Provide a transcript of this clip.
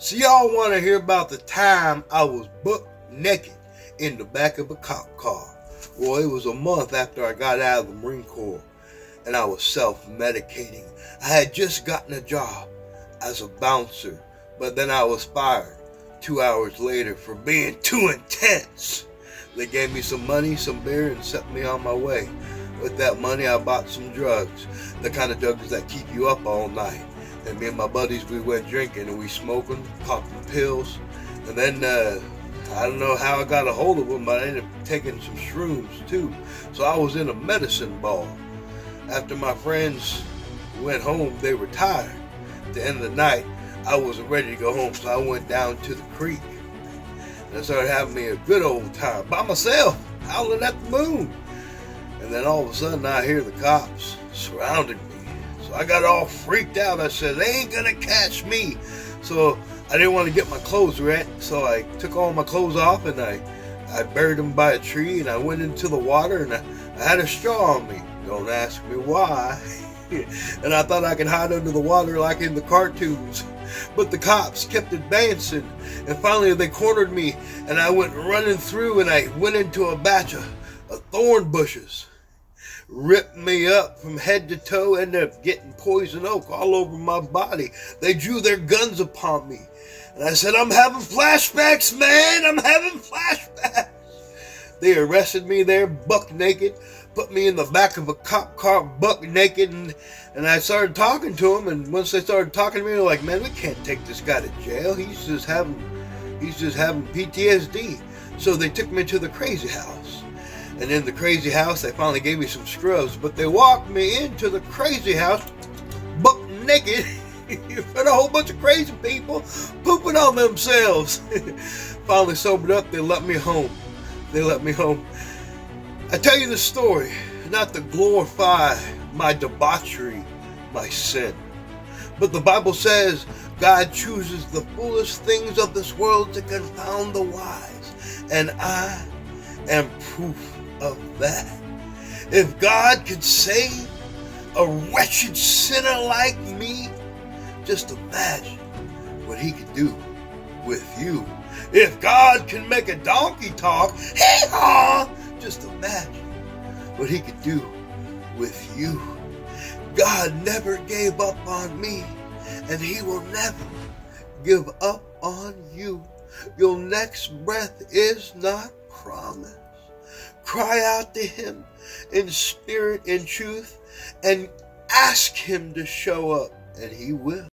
So y'all want to hear about the time I was buck naked in the back of a cop car? Well, it was a month after I got out of the Marine Corps, and I was self-medicating. I had just gotten a job as a bouncer, but then I was fired 2 hours later for being too intense. They gave me some money, some beer, and set me on my way. With that money, I bought some drugs, the kind of drugs that keep you up all night. And me and my buddies, we went drinking and we smoking, popping pills. And then, I don't know how I got a hold of them, but I ended up taking some shrooms too. So I was in a medicine ball. After my friends went home, they were tired. At the end of the night, I wasn't ready to go home, so I went down to the creek. And I started having me a good old time by myself, howling at the moon. And then all of a sudden, I hear the cops surrounding me. So I got all freaked out. I said, they ain't gonna catch me. So I didn't want to get my clothes wet. So I took all my clothes off and I buried them by a tree, and I went into the water, and I had a straw on me. Don't ask me why. And I thought I could hide under the water like in the cartoons. But the cops kept advancing, and finally they cornered me, and I went running through, and I went into a batch of thorn bushes. Ripped me up from head to toe, ended up getting poison oak all over my body. They drew their guns upon me. And I said, I'm having flashbacks, man, I'm having flashbacks. They arrested me there, buck naked, put me in the back of a cop car, buck naked, and I started talking to them. And once they started talking to me, they're like, man, we can't take this guy to jail. He's just having PTSD. So they took me to the crazy house. And in the crazy house, they finally gave me some scrubs, but they walked me into the crazy house, buck naked, in front of a whole bunch of crazy people pooping on themselves. Finally sobered up, they let me home. I tell you the story, not to glorify my debauchery, my sin. But the Bible says God chooses the foolish things of this world to confound the wise. And I am proof of that. If God could save a wretched sinner like me, just imagine what he could do with you. If God can make a donkey talk, hee-haw, just imagine what he could do with you. God never gave up on me, and he will never give up on you. Your next breath is not promised. Cry out to him in spirit and truth and ask him to show up, and he will.